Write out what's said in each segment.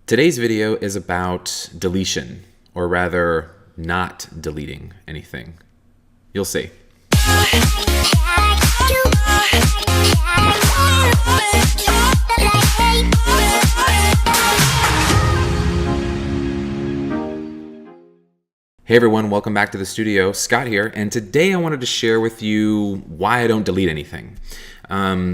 Today's video is about deletion, or rather, not deleting anything. You'll see. Hey everyone, welcome back to the studio. Scott here, and today I wanted to share with you why I don't delete anything.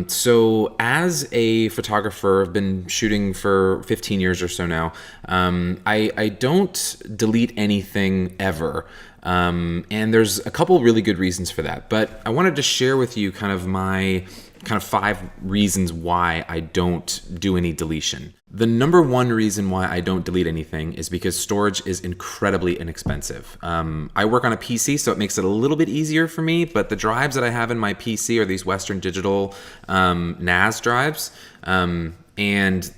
So as a photographer, I've been shooting for 15 years or so now. I don't delete anything ever. And there's a couple really good reasons for that, but I wanted to share with you my 5 reasons why I don't do any deletion. The number one reason why I don't delete anything is because storage is incredibly inexpensive. I work on a PC, so it makes it a little bit easier for me, but the drives that I have in my PC are these Western Digital NAS drives, and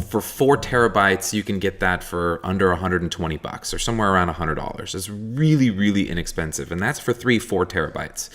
for 4 terabytes, you can get that for under 120 bucks or somewhere around $100. It's really, really inexpensive. And that's for 4 terabytes.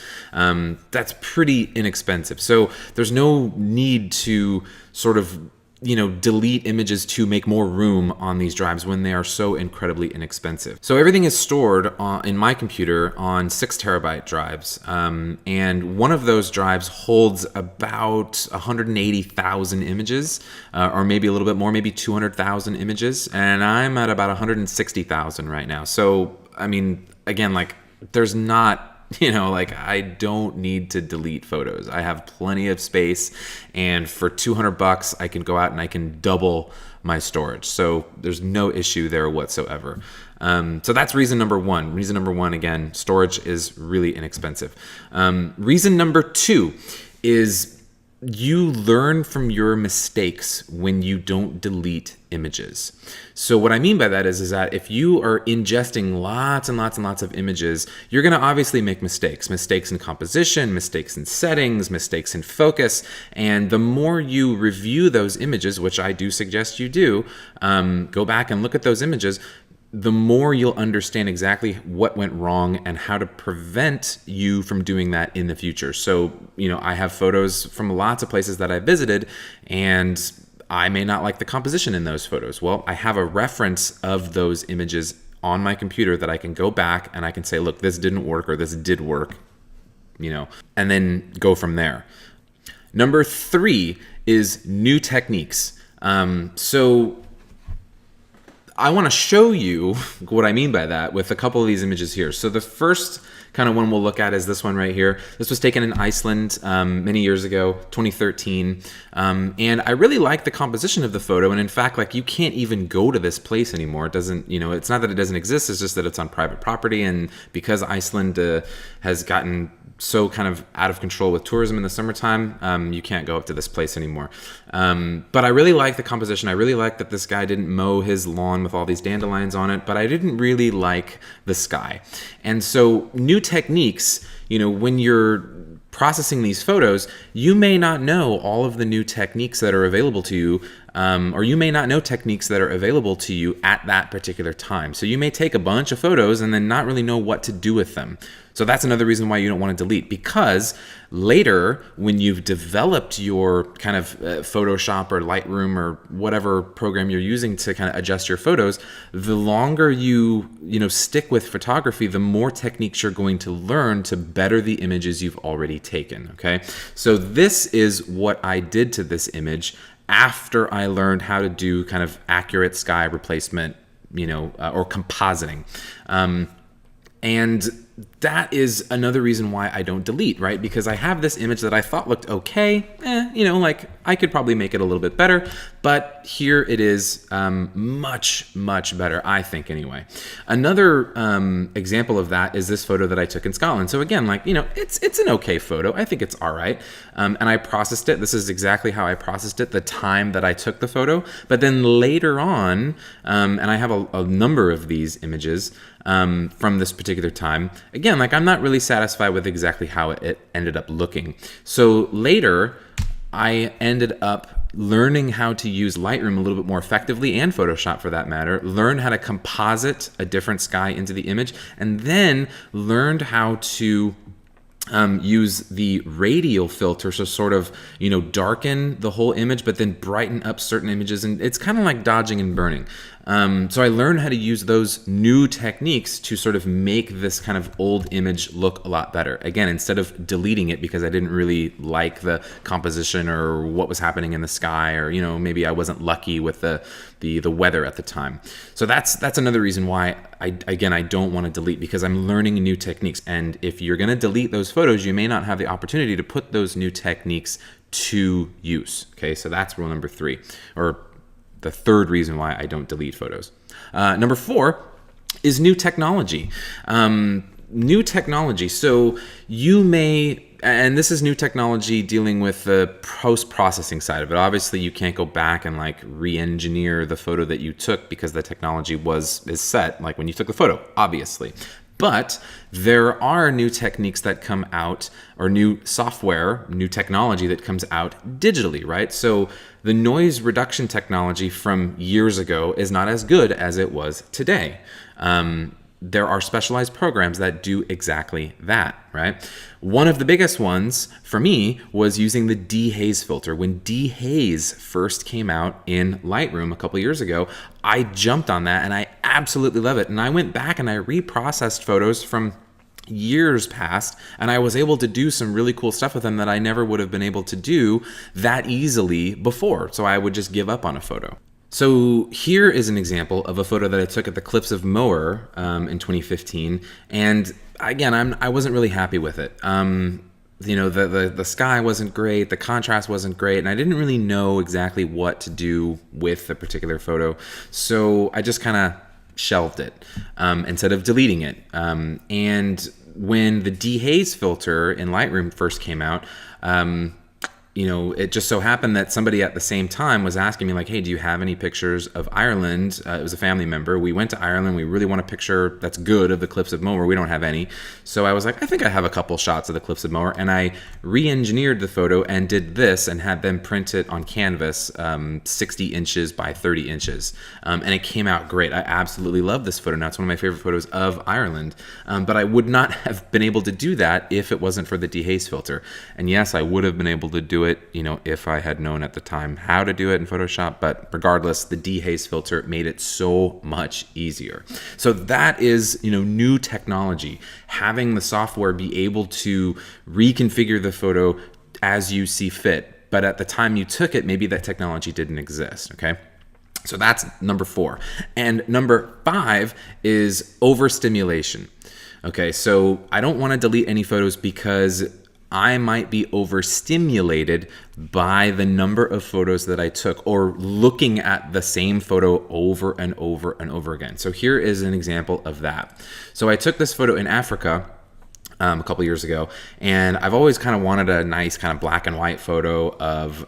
That's pretty inexpensive. So there's no need to sort of delete images to make more room on these drives when they are so incredibly inexpensive. So everything is stored in my computer on 6 terabyte drives. And one of those drives holds about 180,000 images, or maybe a little bit more, maybe 200,000 images. And I'm at about 160,000 right now. So, I mean, again, there's not, I don't need to delete photos. I have plenty of space, and for 200 bucks, I can go out and I can double my storage. So there's no issue there whatsoever. So that's reason number one. Reason number one, again, storage is really inexpensive. Reason number 2 is you learn from your mistakes when you don't delete images. So what I mean by that is that if you are ingesting lots and lots and lots of images, you're going to obviously make mistakes in composition, mistakes in settings, mistakes in focus. And the more you review those images, which I do suggest you do, go back and look at those images, the more you'll understand exactly what went wrong and how to prevent you from doing that in the future. So, I have photos from lots of places that I visited, and I may not like the composition in those photos. Well, I have a reference of those images on my computer that I can go back and I can say, look, this didn't work or this did work, and then go from there. Number 3 is new techniques. So I want to show you what I mean by that with a couple of these images here. So the first kind of one we'll look at is this one right here. This was taken in Iceland many years ago, 2013. And I really like the composition of the photo. And in fact, you can't even go to this place anymore. It doesn't, it's not that it doesn't exist. It's just that it's on private property. And because Iceland has gotten so kind of out of control with tourism in the summertime, you can't go up to this place anymore. But I really like the composition. I really like that this guy didn't mow his lawn with all these dandelions on it, but I didn't really like the sky. And so new techniques, when you're processing these photos, you may not know all of the new techniques that are available to you, or you may not know techniques that are available to you at that particular time. So you may take a bunch of photos and then not really know what to do with them. So that's another reason why you don't want to delete, because later when you've developed your kind of Photoshop or Lightroom or whatever program you're using to kind of adjust your photos, the longer you stick with photography, the more techniques you're going to learn to better the images you've already taken, okay? So this is what I did to this image after I learned how to do kind of accurate sky replacement, or compositing. And that is another reason why I don't delete, right? Because I have this image that I thought looked okay, I could probably make it a little bit better, but here it is, much, much better, I think anyway. Another example of that is this photo that I took in Scotland. So again, it's an okay photo. I think it's all right. And I processed it. This is exactly how I processed it, the time that I took the photo. But then later on, and I have a number of these images from this particular time, again, I'm not really satisfied with exactly how it ended up looking. So later, I ended up learning how to use Lightroom a little bit more effectively, and Photoshop for that matter, learn how to composite a different sky into the image, and then learned how to use the radial filter, so sort of, darken the whole image, but then brighten up certain images. And it's kind of like dodging and burning. So I learned how to use those new techniques to sort of make this kind of old image look a lot better. Again, instead of deleting it because I didn't really like the composition or what was happening in the sky, or maybe I wasn't lucky with the weather at the time. So that's another reason why I don't want to delete, because I'm learning new techniques. And if you're going to delete those photos, you may not have the opportunity to put those new techniques to use. Okay, so that's rule number 3, or the third reason why I don't delete photos. Number 4 is new technology. New technology. So you may, and this is new technology dealing with the post-processing side of it. Obviously, you can't go back and like re-engineer the photo that you took because the technology is set like when you took the photo, obviously. But there are new techniques that come out, or new software, new technology that comes out digitally, right? So the noise reduction technology from years ago is not as good as it was today. There are specialized programs that do exactly that, right? One of the biggest ones for me was using the dehaze filter. When dehaze first came out in Lightroom a couple years ago, I jumped on that and I absolutely love it. And I went back and I reprocessed photos from years past, and I was able to do some really cool stuff with them that I never would have been able to do that easily before. So I would just give up on a photo. So here is an example of a photo that I took at the Cliffs of Moher in 2015, and again, I wasn't really happy with it. The sky wasn't great, the contrast wasn't great, and I didn't really know exactly what to do with the particular photo, so I just kind of shelved it instead of deleting it. And when the dehaze filter in Lightroom first came out, it just so happened that somebody at the same time was asking me like, hey, do you have any pictures of Ireland? It was a family member. We went to Ireland. We really want a picture that's good of the Cliffs of Moher. We don't have any. So I was like, I think I have a couple shots of the Cliffs of Moher. And I re-engineered the photo and did this and had them print it on canvas, 60 inches by 30 inches. And it came out great. I absolutely love this photo. Now it's one of my favorite photos of Ireland. But I would not have been able to do that if it wasn't for the dehaze filter. And yes, I would have been able to do it, if I had known at the time how to do it in Photoshop, but regardless, the dehaze filter made it so much easier. So that is, new technology, having the software be able to reconfigure the photo as you see fit. But at the time you took it, maybe that technology didn't exist, okay? So that's number 4. And number 5 is overstimulation. Okay, so I don't want to delete any photos because I might be overstimulated by the number of photos that I took, or looking at the same photo over and over and over again. So here is an example of that. So I took this photo in Africa a couple years ago, and I've always kind of wanted a nice kind of black and white photo of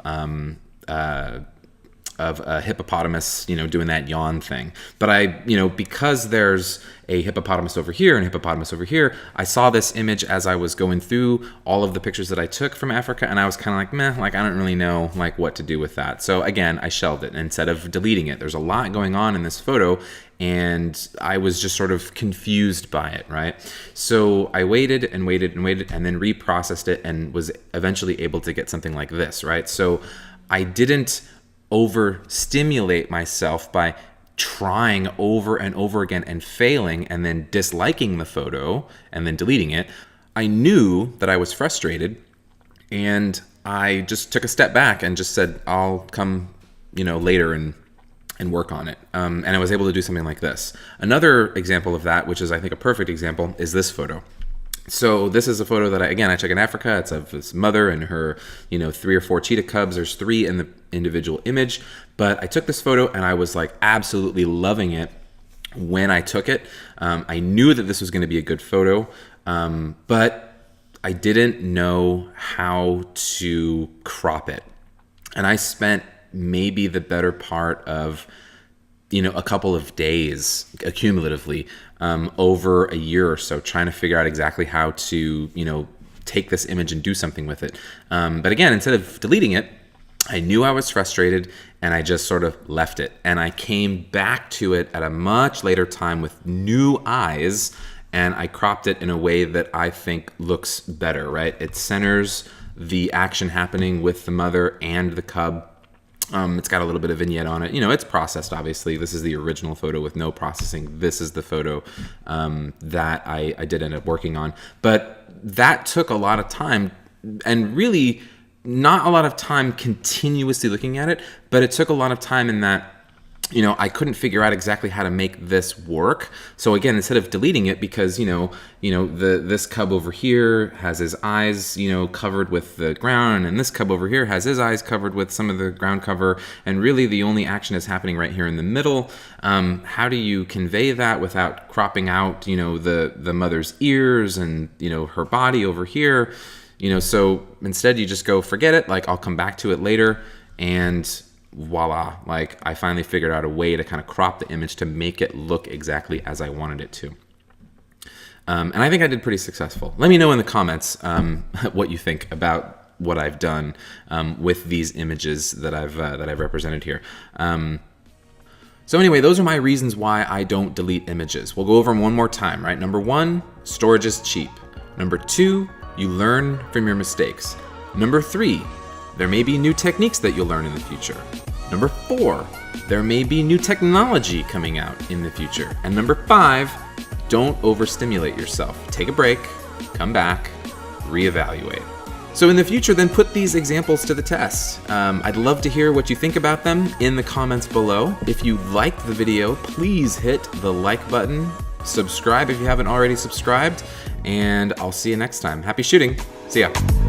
a hippopotamus, doing that yawn thing. But because there's a hippopotamus over here and a hippopotamus over here, I saw this image as I was going through all of the pictures that I took from Africa, and I was kind of like, meh, like I don't really know like what to do with that. So again, I shelved it instead of deleting it. There's a lot going on in this photo, and I was just sort of confused by it, right? So I waited and waited and waited, and then reprocessed it and was eventually able to get something like this, right? So I didn't overstimulate myself by trying over and over again and failing and then disliking the photo and then deleting it. I knew that I was frustrated, and I just took a step back and just said, I'll come, later and work on it. And I was able to do something like this. Another example of that, which is I think a perfect example, is this photo. So this is a photo that I took in Africa. It's of this mother and her, 3 or 4 cheetah cubs. There's 3 in the individual image, but I took this photo and I was like absolutely loving it when I took it. I knew that this was going to be a good photo, but I didn't know how to crop it. And I spent maybe the better part of a couple of days accumulatively over a year or so trying to figure out exactly how to, take this image and do something with it. But again, instead of deleting it, I knew I was frustrated and I just sort of left it. And I came back to it at a much later time with new eyes and I cropped it in a way that I think looks better, right? It centers the action happening with the mother and the cub. It's got a little bit of vignette on it. You know, it's processed, obviously. This is the original photo with no processing. This is the photo that I did end up working on. But that took a lot of time, and really not a lot of time continuously looking at it, but it took a lot of time in that, you know, I couldn't figure out exactly how to make this work. So again, instead of deleting it, because this cub over here has his eyes, covered with the ground, and this cub over here has his eyes covered with some of the ground cover, and really the only action is happening right here in the middle. How do you convey that without cropping out, the mother's ears and her body over here? So instead you just go, forget it. Like, I'll come back to it later, and voila, like I finally figured out a way to kind of crop the image to make it look exactly as I wanted it to. And I think I did pretty successful. Let me know in the comments what you think about what I've done with these images that I've represented here. So anyway, those are my reasons why I don't delete images. We'll go over them one more time, right? Number 1, storage is cheap. Number 2, you learn from your mistakes. Number 3, there may be new techniques that you'll learn in the future. Number 4, there may be new technology coming out in the future. And number 5, don't overstimulate yourself. Take a break, come back, reevaluate. So in the future, then put these examples to the test. I'd love to hear what you think about them in the comments below. If you liked the video, please hit the like button. Subscribe if you haven't already subscribed, and I'll see you next time. Happy shooting. See ya.